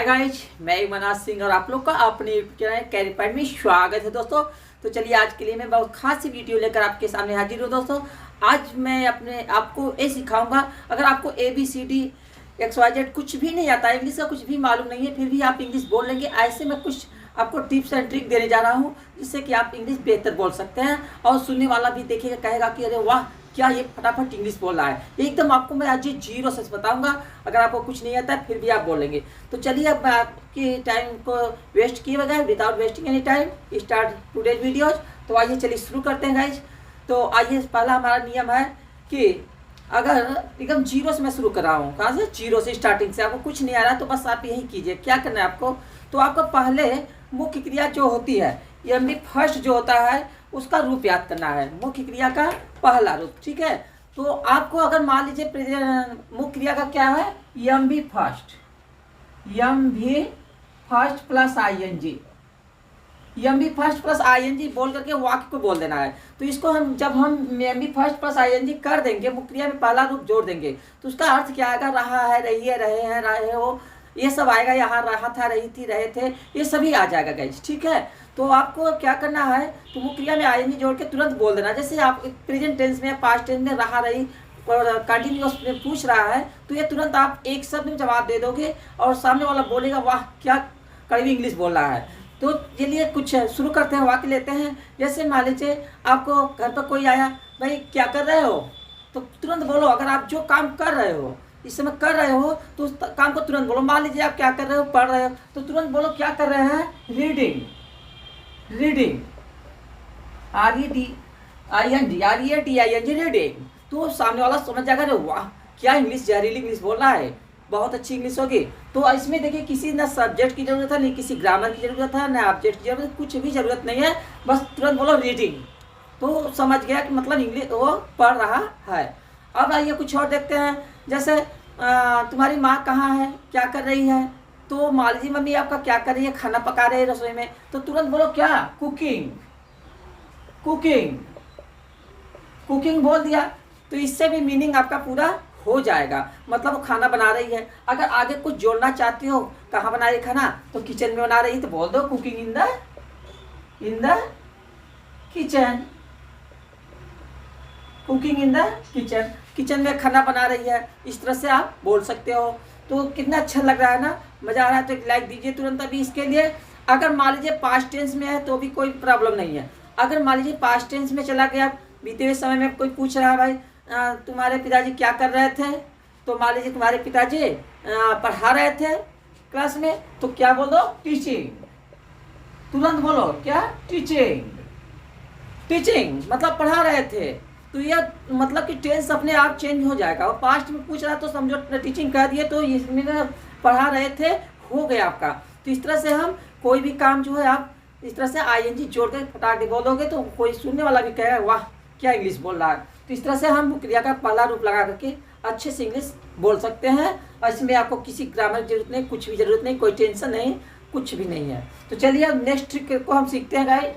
Hi guys, मैं मनाज सिंह और आप लोग का अपने चैनल कैरियर पॉइंट में स्वागत है दोस्तों। तो चलिए आज के लिए मैं बहुत खास सी वीडियो लेकर आपके सामने हाजिर हूँ दोस्तों। आज मैं अपने आपको ये सिखाऊंगा, अगर आपको ABCD XYZ कुछ भी नहीं आता, इंग्लिश का कुछ भी मालूम नहीं है, फिर भी आप इंग्लिश बोल लेंगे, ऐसे मैं कुछ आपको टिप्स एंड ट्रिक देने जा रहा हूँ जिससे कि आप इंग्लिश बेहतर बोल सकते हैं और सुनने वाला भी देखेगा, कहेगा कि अरे वाह, क्या ये फटाफट इंग्लिश बोल रहा है। एकदम आपको मैं आज जीरो से बताऊंगा, अगर आपको कुछ नहीं आता है फिर भी आप बोलेंगे। तो चलिए अब मैं आपकी टाइम को वेस्ट किए बगैर, without wasting any time, start today's videos. तो आइए चलिए शुरू करते हैं गाइज। तो आइए, पहला हमारा नियम है कि अगर एकदम जीरो से मैं शुरू कर रहा हूँ, कहाँ से? जीरो से, स्टार्टिंग से। आपको कुछ नहीं आ रहा तो बस आप यही कीजिए। क्या करना है आपको? तो आपको पहले मुख्य क्रिया जो होती है, यानी फर्स्ट जो होता है, उसका रूप याद करना है। मुख्य क्रिया का पहला रूप, ठीक है? तो आपको अगर मान लीजिए मुख्य क्रिया का क्या है, एम भी फर्स्ट प्लस ING, एम भी फर्स्ट प्लस ING बोल करके वाक्य को बोल देना है। तो इसको हम जब हम एम भी फर्स्ट प्लस ING कर देंगे, मुख्य क्रिया में पहला रूप जोड़ देंगे, तो उसका अर्थ क्या आएगा? रहा है, रही है, रहे हैं, रहे हो, ये सब आएगा। यहाँ रहा था, रही थी, रहे थे, ये सभी आ जाएगा गाइस, ठीक है? तो आपको क्या करना है, तो मुख्य क्रिया में ING जोड़ के तुरंत बोल देना। जैसे आप प्रेजेंट टेंस में, पास्ट टेंस में रहा, रही और कंटिन्यूअस में पूछ रहा है, तो ये तुरंत आप एक शब्द में जवाब दे दोगे और सामने वाला बोलेगा वाह, क्या कड़वी इंग्लिश बोल रहा है। तो चलिए कुछ शुरू करते हैं, वाक्य लेते हैं। जैसे मान लीजिए आपको घर पर कोई आया, भाई क्या कर रहे हो? तो तुरंत बोलो। अगर आप जो काम कर रहे हो, इस समय कर रहे हो, तो उस काम को तुरंत बोलो। मान लीजिए आप क्या कर रहे हो, पढ़ रहे हो, तो तुरंत बोलो क्या कर रहे हैं? रीडिंग। REDING, reading. तो सामने वाला समझ जाएगा, अरे वाह, क्या इंग्लिश, जहरीली इंग्लिश बोल रहा है, बहुत अच्छी इंग्लिश होगी। तो इसमें देखिए, किसी ना सब्जेक्ट की जरूरत है, नहीं किसी ग्रामर की जरूरत है, ना ऑब्जेक्ट की जरूरत, कुछ भी जरूरत नहीं है, बस तुरंत बोलो रीडिंग। तो समझ गया कि मतलब इंग्लिश वो पढ़ रहा है। अब आइए कुछ और देखते हैं। जैसे तुम्हारी माँ कहाँ है, क्या कर रही है? तो मान लीजिए मम्मी आपका क्या कर रही है, खाना पका रही है रसोई में, तो तुरंत बोलो क्या? कुकिंग बोल दिया। तो इससे भी मीनिंग आपका पूरा हो जाएगा, मतलब वो खाना बना रही है। अगर आगे कुछ जोड़ना चाहते हो, कहाँ बना रही खाना, तो किचन में बना रही है, तो बोल दो cooking in the kitchen. Cooking in the kitchen, kitchen में खाना बना रही है, इस तरह से आप बोल सकते हो। तो कितना अच्छा लग रहा है ना, मज़ा आ रहा है? तो एक लाइक दीजिए तुरंत अभी इसके लिए। अगर मान लीजिए पास्ट टेंस में है तो भी कोई प्रॉब्लम नहीं है। अगर मान लीजिए पास्ट टेंस में चला गया, बीते हुए समय में कोई पूछ रहा है, भाई तुम्हारे पिताजी क्या कर रहे थे? तो मान लीजिए तुम्हारे पिताजी पढ़ा रहे थे क्लास में, तो क्या बोलो? टीचिंग। तुरंत बोलो क्या? टीचिंग मतलब पढ़ा रहे थे। तो यह मतलब कि टेंस अपने आप चेंज हो जाएगा। और पास्ट में पूछ रहा तो समझो टीचिंग कह दिए, तो इसमें पढ़ा रहे थे हो गया आपका। तो इस तरह से हम कोई भी काम जो है, आप इस तरह से ING जोड़ के फटाक बोलोगे तो कोई सुनने वाला भी कहेगा वाह, क्या इंग्लिश बोल रहा है। तो इस तरह से हम क्रिया का पहला रूप लगा करके अच्छे से इंग्लिश बोल सकते हैं। और इसमें आपको किसी ग्रामर की जरूरत नहीं, कुछ भी जरूरत नहीं, कोई टेंशन नहीं, कुछ भी नहीं है। तो चलिए अब नेक्स्ट ट्रिक को हम सीखते हैं गाइस।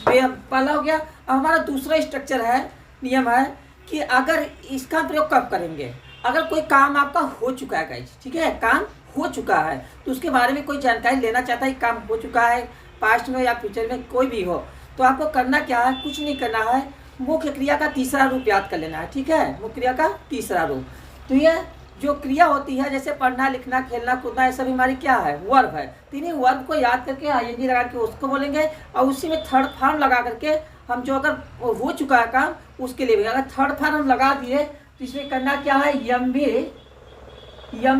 पहला हो गया। अब हमारा दूसरा स्ट्रक्चर है, नियम है कि अगर इसका प्रयोग कब करेंगे, अगर कोई काम आपका हो चुका है गाइस, ठीक है, काम हो चुका है, तो उसके बारे में कोई जानकारी लेना चाहता है, काम हो चुका है पास्ट में या फ्यूचर में कोई भी हो, तो आपको करना क्या है? कुछ नहीं करना है, मुख्य क्रिया का तीसरा रूप याद कर लेना है, ठीक है? मुख्य क्रिया का तीसरा रूप। तो ये जो क्रिया होती है, जैसे पढ़ना, लिखना, खेलना, कूदना, ये सब हमारी क्या है? वर्ब है। तो इन्हीं वर्ब को याद करके ING लगा के उसको बोलेंगे, और उसी में थर्ड फॉर्म लगा करके हम जो अगर हो चुका है काम, उसके लिए भी अगर थर्ड फॉर्म हम लगा दिए, तो इसमें करना क्या है? एम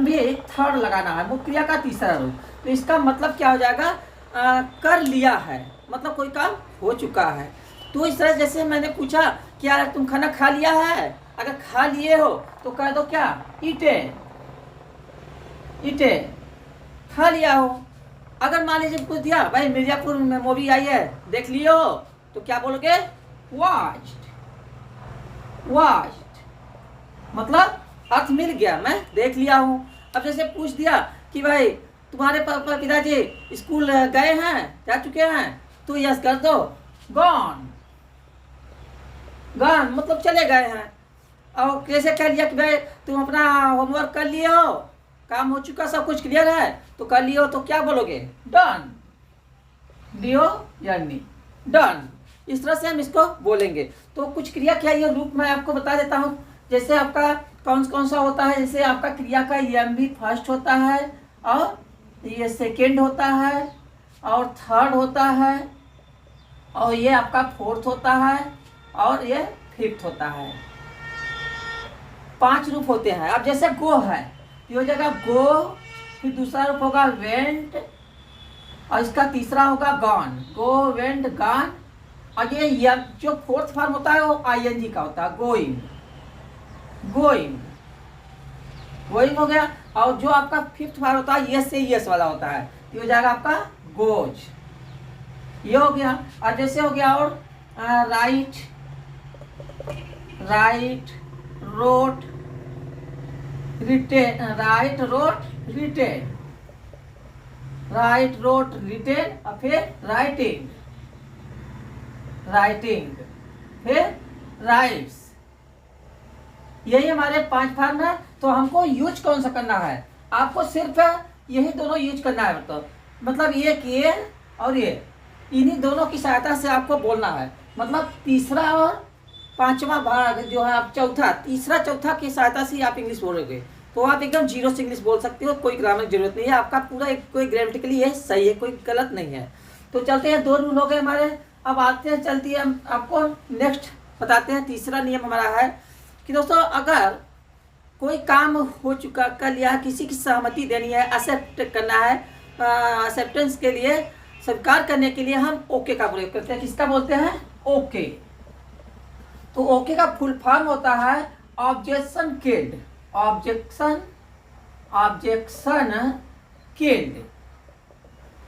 भी थर्ड लगाना है, मुख्य क्रिया का तीसरा रूप। तो इसका मतलब क्या हो जाएगा? कर लिया है, मतलब कोई काम हो चुका है। तो इस तरह जैसे मैंने पूछा कि यार तुम खाना खा लिया है, अगर खा लिए हो तो कह दो क्या? ईटे, खा लिया हो। अगर मान लीजिए पूछ दिया, भाई मिर्जापुर में मूवी आई है, देख लियो हो, तो क्या बोलोगे? वॉच्ड, मतलब अर्थ मिल गया, मैं देख लिया हूँ। अब जैसे पूछ दिया कि भाई तुम्हारे पिताजी स्कूल गए हैं, जा चुके हैं, तो यस कर दो, गॉन मतलब चले गए हैं। और कैसे कह लिया कि भाई तुम अपना होमवर्क कर लिए हो, काम हो चुका, सब कुछ क्लियर है, तो कर लियो तो क्या बोलोगे? डन, लियो यानी डन। इस तरह से हम इसको बोलेंगे। तो कुछ क्रिया क्या ये रूप मैं आपको बता देता हूँ। जैसे आपका कौन कौन सा होता है, जैसे आपका क्रिया का EMB फर्स्ट होता है, और ये सेकेंड होता है, और थर्ड होता है, और ये आपका फोर्थ होता है, और ये फिफ्थ होता है। 5 रूप होते हैं। अब जैसे गो है, ये हो जाएगा गो, फिर दूसरा रूप होगा वेंट, और इसका तीसरा होगा गॉन, गो वेंट गॉन। और ये जो फोर्थ फॉर्म होता है वो ING का होता है, गोइंग, गोइंग, गोइंग हो गया। और जो आपका फिफ्थ फॉर्म होता है यस से यस वाला होता है, ये हो जाएगा आपका गोज, ये हो गया। और जैसे हो गया और write, write, wrote, written, write, wrote, written, write, wrote, written, और फिर राइटिंग, राइटिंग, फिर राइट्स। यही हमारे 5 फॉर्म है। तो हमको यूज कौन सा करना है? आपको सिर्फ यही दोनों यूज करना है। मतलब ये और ये, इन्हीं दोनों की सहायता से आपको बोलना है। मतलब तीसरा और पांचवा भाग जो है आप चौथा, तीसरा चौथा की सहायता से आप इंग्लिश बोलोगे तो आप एकदम जीरो से इंग्लिश बोल सकते हो। कोई ग्रामर की जरूरत नहीं है, आपका पूरा एक कोई ग्रामेटिकली है सही है, कोई गलत नहीं है। तो चलते हैं, 2 रूल हो गए हमारे। अब आते हैं, चलती है, हम आपको नेक्स्ट बताते हैं। तीसरा नियम हमारा है कि दोस्तों अगर कोई काम हो चुका, कर लिया, किसी की सहमति देनी है, एक्सेप्ट करना है, एक्सेप्टेंस के लिए, स्वीकार करने के लिए हम ओके का प्रयोग करते हैं। किसका बोलते हैं? ओके। तो ओके का फुल फॉर्म होता है objection killed, objection, objection killed,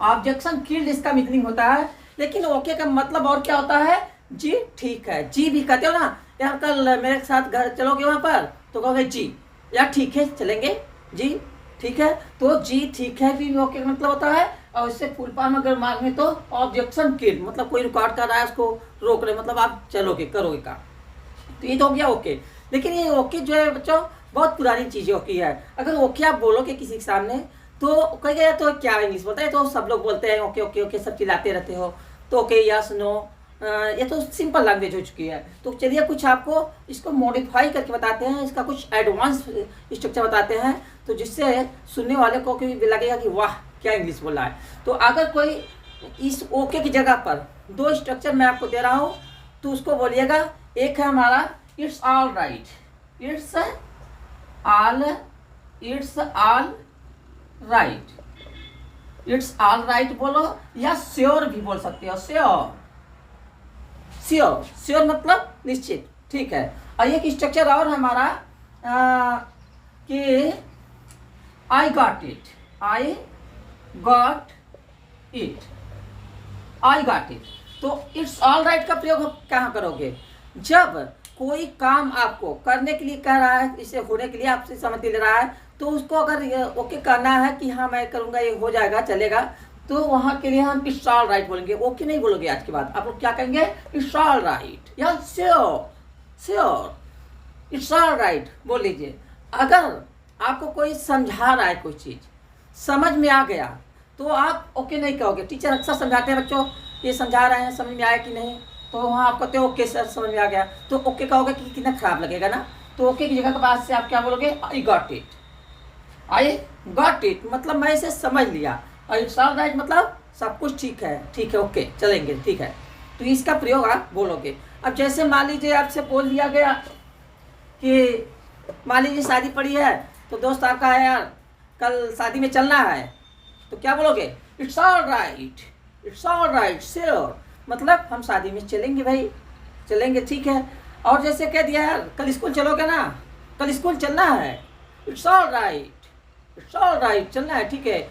objection killed इसका मीनिंग होता है। लेकिन ओके का मतलब और क्या होता है? जी ठीक है। जी भी कहते हो ना, यार कल मेरे साथ घर चलोगे वहां पर, तो कहोगे जी, यार ठीक है चलेंगे, जी ठीक है। तो जी ठीक है भी ओके का मतलब होता है। और इससे फुल फॉर्म अगर मांगे तो ऑब्जेक्शन किल्ड, मतलब कोई रिकॉर्ड कर रहा है उसको रोक रहे, मतलब आप चलोगे, करोगे काम। तो ये तो हो गया ओके। लेकिन ये ओके जो है बच्चों बहुत पुरानी चीज़ ओके है। अगर ओके आप बोलोगे किसी के सामने तो कहेगा तो क्या इंग्लिश बोलता है, तो सब लोग बोलते हैं ओके ओके ओके, सब चिल्लाते रहते हो। तो ओके, यस, नो, ये तो सिंपल लैंग्वेज हो चुकी है। तो चलिए कुछ आपको इसको मॉडिफाई करके बताते हैं, इसका कुछ एडवांस स्ट्रक्चर बताते हैं, तो जिससे सुनने वाले को भी लगेगा कि वाह क्या इंग्लिश बोल रहा है। तो अगर कोई इस ओके की जगह पर 2 स्ट्रक्चर मैं आपको दे रहा हूँ तो उसको बोलिएगा। एक है हमारा it's all right, it's all, it's all right, it's all right बोलो, या श्योर भी बोल सकते हो, श्योर, श्योर, श्योर मतलब निश्चित, ठीक है। और एक स्ट्रक्चर और हमारा कि I got it, I got it, I got it. तो इट्स ऑल राइट का प्रयोग आप कहाँ करोगे? जब कोई काम आपको करने के लिए कह रहा है, इसे होने के लिए आपसे सहमति ले रहा है, तो उसको अगर ओके करना है कि हाँ मैं करूँगा, ये हो जाएगा, चलेगा, तो वहाँ के लिए हम इट्स ऑल राइट बोलेंगे। ओके नहीं बोलोगे आज के बाद, आप लोग क्या कहेंगे? इट्स ऑल राइट या sure, sure, it's all right बोल लीजिए। अगर आपको कोई समझा रहा है, कोई चीज़ समझ में आ गया, तो आप ओके नहीं कहोगे। टीचर अक्सर समझाते हैं बच्चों, ये समझा रहे हैं, समझ में आया कि नहीं, तो वहाँ आप कहते हो ओके सर समझ में आ गया, तो ओके कहोगे कि कितना खराब लगेगा ना। तो ओके की जगह के बाद से आप क्या बोलोगे? I got it, I got it मतलब मैं इसे समझ लिया। और इट्स ऑल राइट मतलब सब कुछ ठीक है, ठीक है, ओके चलेंगे, ठीक है। तो इसका प्रयोग आप बोलोगे। अब जैसे मान लीजिए आपसे बोल दिया गया कि मान लीजिए शादी पड़ी है, तो दोस्त आपका है यार कल शादी में चलना है, तो क्या बोलोगे? It's all right, it's all right, sure मतलब हम शादी में चलेंगे भाई, चलेंगे, ठीक है। और जैसे कह दिया यार कल स्कूल चलोगे ना, कल स्कूल चलना है, it's all right, it's all right चलना है, ठीक है।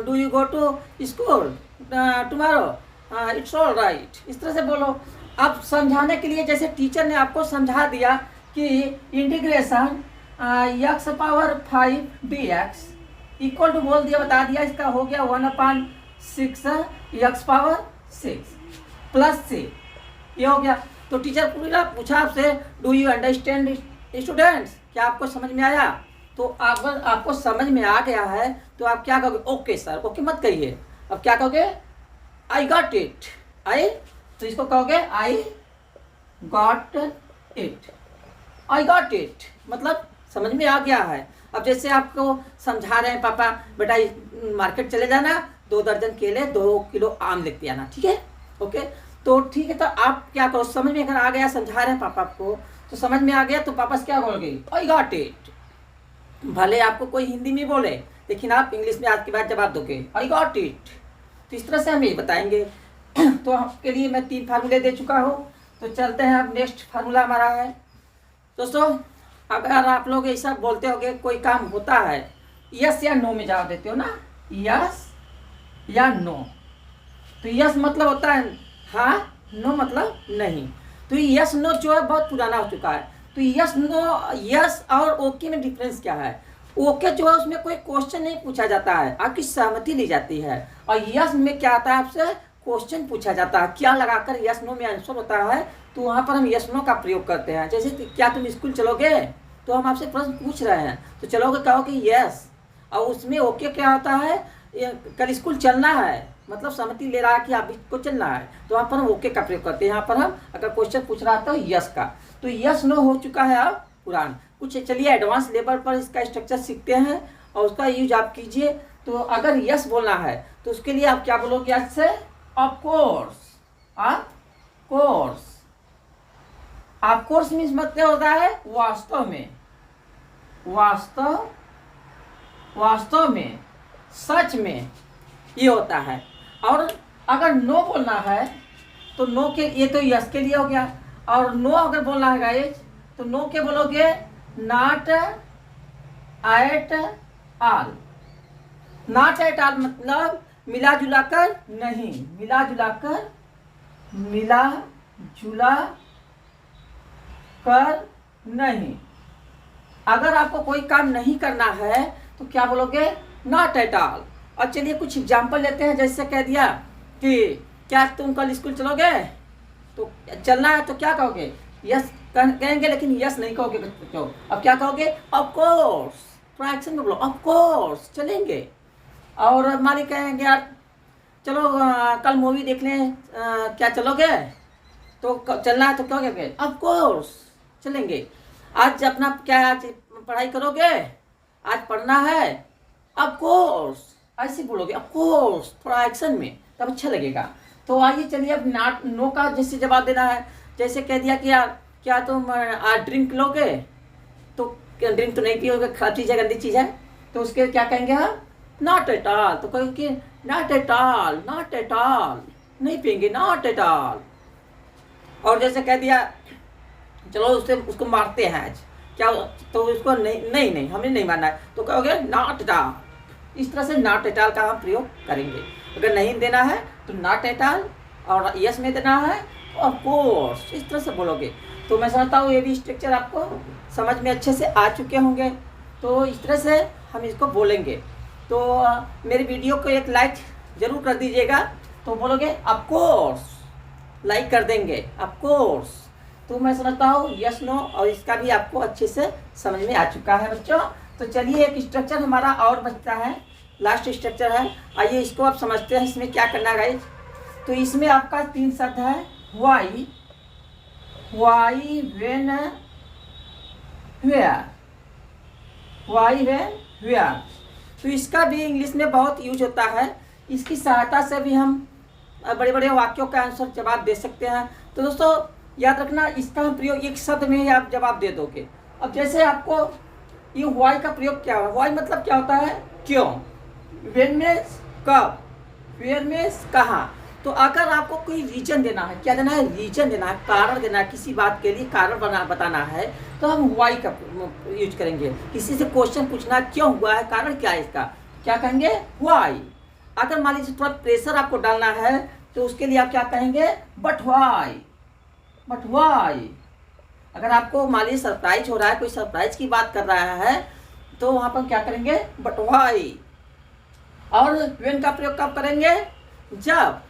Do you go to school tomorrow, it's all right, इस तरह से बोलो। अब समझाने के लिए जैसे टीचर ने आपको समझा दिया कि integration x⁵ dx equal to बोल दिया, बता दिया, इसका हो गया 1/6 x⁻6 प्लस से, ये हो गया। तो टीचर पूरा पूछा आपसे, डू यू अंडरस्टैंड स्टूडेंट्स, क्या आपको समझ में आया? तो अगर आपको समझ में आ गया है तो आप क्या कहोगे? Okay sir. ओके मत कहिए, अब क्या कहोगे? I got it. आई, तो इसको कहोगे I got it. I got it मतलब समझ में आ गया है। अब जैसे आपको समझा रहे हैं, पापा बेटा मार्केट चले जाना, 2 दर्जन केले 2 किलो आम लेते आना, ठीक है? ओके, तो ठीक है, तो आप क्या करो, समझ में अगर आ गया, समझा रहे हैं पापा आपको तो समझ में आ गया, तो पापा से क्या बोलोगे? I got it. भले आपको कोई हिंदी में बोले लेकिन आप इंग्लिश में आज के बाद जवाब दोगे आई गॉट इट। तो इस तरह से हम ये बताएंगे। तो आपके लिए मैं 3 फार्मूले दे चुका हूँ, तो चलते हैं। अब नेक्स्ट फार्मूला हमारा है दोस्तों, अगर आप लोग ऐसा बोलते होगे कोई काम होता है, यस या नो में जवाब देते हो ना, यस या नो। तो यस मतलब होता है हाँ, नो मतलब नहीं। तो यस नो जो है बहुत पुराना हो चुका है। तो यस नो, यस और ओके में डिफरेंस क्या है? ओके जो है उसमें कोई क्वेश्चन नहीं पूछा जाता है, आपकी सहमति ली जाती है। और यस में क्या आता है? आपसे क्वेश्चन पूछा जाता है, क्या लगाकर यस नो में आंसर होता है, तो वहाँ पर हम यस नो का प्रयोग करते हैं। जैसे क्या तुम स्कूल चलोगे, तो हम आपसे प्रश्न पूछ रहे हैं, तो चलोगे कहोगे यस, और उसमें ओके क्या होता है? कल स्कूल चलना है, मतलब सहमति ले रहा है कि आप को चलना है, तो वहाँ पर हम ओके का प्रयोग करते हैं। यहाँ पर हम अगर क्वेश्चन पूछ रहा था यस का, तो यस नो हो चुका है अब पुरान कुछ। चलिए एडवांस लेवल पर इसका स्ट्रक्चर सीखते हैं और उसका यूज आप कीजिए। तो अगर यस बोलना है तो उसके लिए आप क्या बोलोगे? आज से of course. Of course, of course means मतलब होता है वास्तव में, वास्तव में, सच में, ये होता है। और अगर नो बोलना है तो नो के, ये तो यस के लिए हो गया। और नो अगर बोलना है गाइस, तो नो के बोलोगे not at all. Not at all मतलब मिला जुला कर नहीं, मिला जुला कर नहीं। अगर आपको कोई काम नहीं करना है तो क्या बोलोगे? Not at all. और चलिए कुछ एग्जाम्पल लेते हैं। जैसे कह दिया कि क्या तुम कल स्कूल चलोगे, तो चलना है तो क्या कहोगे? यस कहेंगे, लेकिन यस नहीं कहोगे बच्चों। अब क्या कहोगे? Of course. थोड़ा एक्शन में बोलो, ऑफ कोर्स चलेंगे। और मान कहेंगे यार चलो कल मूवी देख लें, क्या चलोगे? तो चलना है तो क्या कहोगे? ऑफ कोर्स चलेंगे। आज अपना क्या आज पढ़ाई करोगे? आज पढ़ना है, ऑफ कोर्स ऐसे बोलोगे, ऑफ कोर्स थोड़ा एक्शन में, तब अच्छा लगेगा। तो आइए चलिए अब नॉट नो का जैसे जवाब देना है। जैसे कह दिया कि यार क्या तुम आज ड्रिंक लोगे, तो ड्रिंक तो नहीं पियोगे, खराब चीज़ है, गंदी चीज़ है, तो उसके क्या कहेंगे हम? Not at all. तो कहेंगे not at all, not at all, नहीं पियेंगे, नॉट एट ऑल। और जैसे कह दिया चलो उसको मारते हैं आज, क्या, तो उसको नहीं हमें नहीं मारना है, तो कहोगे नॉट एट ऑल। इस तरह से नॉट एट ऑल का हम प्रयोग करेंगे। अगर नहीं देना है तो नॉट एट ऑल, और यस में देना है ऑफ कोर्स, इस तरह से बोलोगे। तो मैं समझता हूँ ये भी स्ट्रक्चर आपको समझ में अच्छे से आ चुके होंगे। तो इस तरह से हम इसको बोलेंगे। तो मेरी वीडियो को एक लाइक ज़रूर कर दीजिएगा। तो बोलोगे ऑफ कोर्स, लाइक कर देंगे ऑफ कोर्स। तो मैं समझता हूँ यस नो और इसका भी आपको अच्छे से समझ में आ चुका है बच्चों। तो चलिए एक स्ट्रक्चर हमारा और बचता है, लास्ट स्ट्रक्चर है। आइए इसको आप समझते हैं, इसमें क्या करना है गाइस। तो इसमें आपका 3 शब्द है, why, when, where, why, when, where. तो इसका भी इंग्लिश में बहुत यूज होता है। इसकी सहायता से भी हम बड़े बड़े वाक्यों का आंसर जवाब दे सकते हैं। तो दोस्तों याद रखना, इसका प्रयोग एक शब्द में ही आप जवाब दे दोगे। अब जैसे आपको ये वाई का प्रयोग क्या है, वाई मतलब क्या होता है? क्यों। व्हेन में कब, वेयर में कहाँ। तो अगर आपको कोई रीजन देना है, क्या देना है? रीजन देना है, कारण देना है, किसी बात के लिए कारण बताना है, तो हम वाई का यूज करेंगे। किसी से क्वेश्चन पूछना क्यों हुआ है, कारण क्या है इसका, क्या कहेंगे? वाई। अगर मान लीजिए थोड़ा प्रेशर आपको डालना है तो उसके लिए आप क्या कहेंगे? But why, but why. अगर आपको मान लीजिए सरप्राइज हो रहा है, कोई सरप्राइज की बात कर रहा है, तो वहाँ पर क्या करेंगे? But why. और व्हेन का प्रयोग कब करेंगे? जब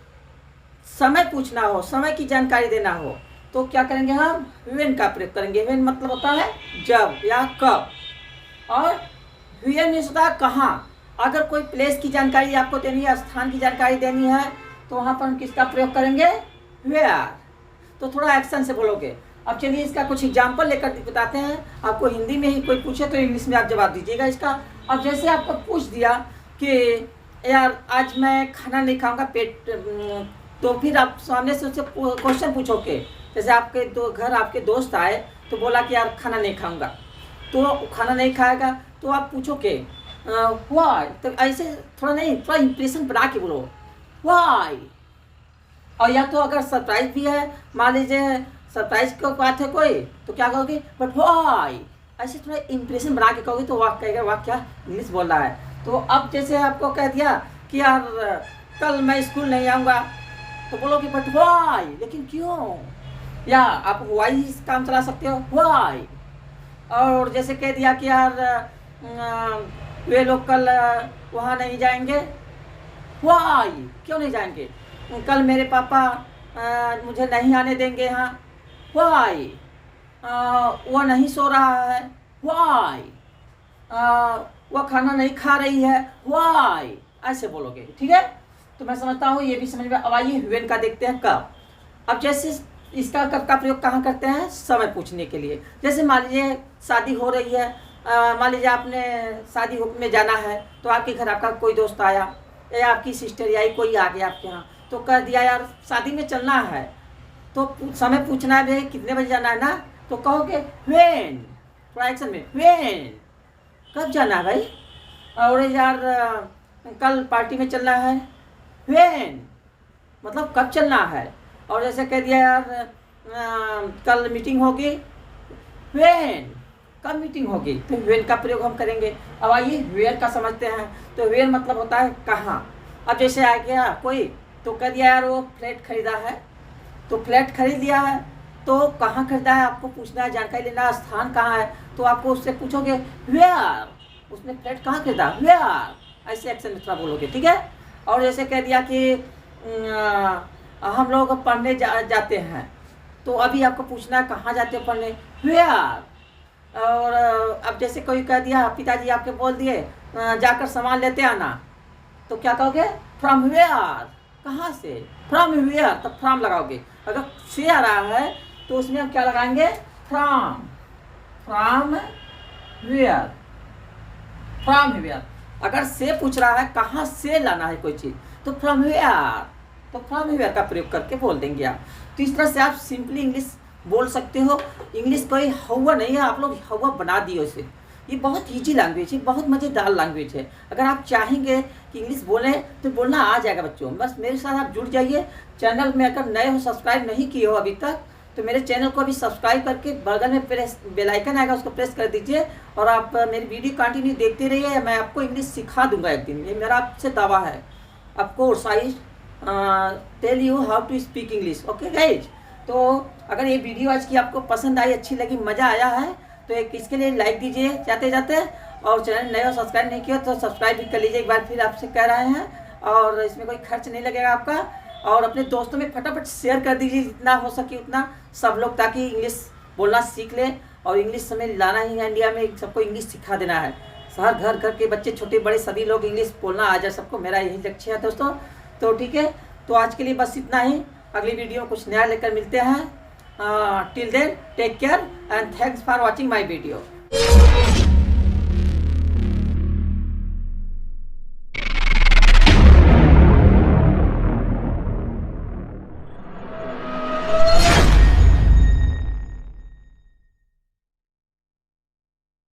समय पूछना हो, समय की जानकारी देना हो, तो क्या करेंगे हम? व्हेन का प्रयोग करेंगे। व्हेन मतलब होता है जब या कब। और वेयर मीन्स होता है कहाँ। अगर कोई प्लेस की जानकारी आपको देनी है, स्थान की जानकारी देनी है, तो वहाँ पर हम किसका प्रयोग करेंगे, वेयर। तो थोड़ा एक्शन से बोलोगे। अब चलिए इसका कुछ एग्जाम्पल लेकर बताते हैं। आपको हिंदी में ही कोई पूछे तो इंग्लिश में आप जवाब दीजिएगा इसका। अब जैसे आपको पूछ दिया कि यार आज मैं खाना नहीं खाऊंगा, पेट, तो फिर आप सामने से उससे क्वेश्चन पूछोगे। जैसे आपके घर आपके दोस्त आए तो बोला कि यार खाना नहीं खाऊंगा, तो खाना नहीं खाएगा, तो आप पूछोगे व्हाई। तो ऐसे थोड़ा नहीं, थोड़ा इंप्रेशन बना के बोलो व्हाई। और या तो अगर सरप्राइज भी है, मान लीजिए सरप्राइज की बात है कोई, तो क्या कहोगे, बट व्हाई। ऐसे थोड़ा इंप्रेशन बना के कहोगे तो वाह कहेगा, वाह क्या इंग्लिश बोल रहा है। तो अब जैसे आपको कह दिया कि यार कल मैं स्कूल नहीं आऊँगा, तो बोलोगे बट व्हाई, लेकिन क्यों। या आप व्हाई काम चला सकते हो, व्हाई। और जैसे कह दिया कि यार वे लोग कल वहाँ नहीं जाएंगे, व्हाई, क्यों नहीं जाएंगे। कल मेरे पापा मुझे नहीं आने देंगे यहाँ, व्हाई। वह नहीं सो रहा है, व्हाई। वह खाना नहीं खा रही है, व्हाई। ऐसे बोलोगे, ठीक है। तो मैं समझता हूँ ये भी समझ में। अब आइए व्हेन का देखते हैं कब। अब जैसे इसका कब का प्रयोग कहाँ करते हैं, समय पूछने के लिए। जैसे मान लीजिए शादी हो रही है, मान लीजिए आपने शादी में जाना है, तो आपके घर आपका कोई दोस्त आया या आपकी सिस्टर आई, कोई आ गया आपके यहाँ, तो कह दिया यार शादी में चलना है, तो समय पूछना है भाई कितने बजे जाना है ना, तो कहोगे व्हेन। थोड़ा एक्शन में, व्हेन, कब जाना है भाई। और यार कल पार्टी में चलना है, व्हेन, मतलब कब चलना है। और जैसे कह दिया यार कल मीटिंग होगी, व्हेन, कब मीटिंग होगी, तो व्हेन का प्रयोग हम करेंगे। अब आइए वेयर का समझते हैं। तो वेयर मतलब होता है कहाँ। अब जैसे आ गया कोई, तो कह दिया यार वो फ्लैट खरीदा है, तो फ्लैट खरीद लिया है, तो कहाँ खरीदा है आपको पूछना है, जानकारी लेना है, स्थान कहाँ है, तो आपको उससे पूछोगे वेयर, उसने फ्लैट कहाँ खरीदा, वेयर। ऐसे एक्शन में थोड़ा बोलोगे, ठीक है। और जैसे कह दिया कि हम लोग पढ़ने जाते हैं, तो अभी आपको पूछना है कहाँ जाते हो पढ़ने, वेयर। और अब जैसे कोई कह दिया पिताजी आपके बोल दिए जाकर सामान लेते आना, तो क्या कहोगे, फ्रॉम वेयर, कहाँ से, फ्रॉम वेयर, तब फ्रॉम लगाओगे। अगर से आ रहा है तो उसमें हम क्या लगाएंगे, from, from where, from where. अगर से पूछ रहा है कहाँ से लाना है कोई चीज़, तो फ्रॉम वेयर, तो फ्रॉम वेयर का प्रयोग करके बोल देंगे आप। तो इस तरह से आप सिंपली इंग्लिश बोल सकते हो। इंग्लिश कोई हवा नहीं है, आप लोग हवा बना दिए उसे। ये बहुत ईजी लैंग्वेज है, बहुत मज़ेदार लैंग्वेज है। अगर आप चाहेंगे कि इंग्लिश बोलें तो बोलना आ जाएगा बच्चों। बस मेरे साथ आप जुड़ जाइए। चैनल में अगर नए हो, सब्सक्राइब नहीं किए हो अभी तक, तो मेरे चैनल को अभी सब्सक्राइब करके बगल में बेल आइकन आएगा, उसको प्रेस कर दीजिए। और आप मेरी वीडियो कंटिन्यू देखते रहिए। मैं आपको इंग्लिश सिखा दूंगा एक दिन, ये मेरा आपसे दावा है। Of course I tell you how to speak English, okay guys. तो अगर ये वीडियो आज की आपको पसंद आई, अच्छी लगी, मज़ा आया है, तो एक इसके लिए लाइक दीजिए जाते जाते। और चैनल नए हो, सब्सक्राइब नहीं किया तो सब्सक्राइब भी कर लीजिए, एक बार फिर आपसे कह रहे हैं। और इसमें कोई खर्च नहीं लगेगा आपका। और अपने दोस्तों में फटाफट शेयर कर दीजिए जितना हो सके उतना, सब लोग, ताकि इंग्लिश बोलना सीख लें। और इंग्लिश हमें लाना ही है, इंडिया में सबको इंग्लिश सिखा देना है। हर घर घर के बच्चे, छोटे बड़े, सभी लोग इंग्लिश बोलना आ जाए सबको, मेरा यही लक्ष्य है दोस्तों। तो ठीक है, तो आज के लिए बस इतना ही। अगली वीडियो में कुछ नया लेकर मिलते हैं। Till then take care and thanks for watching my video.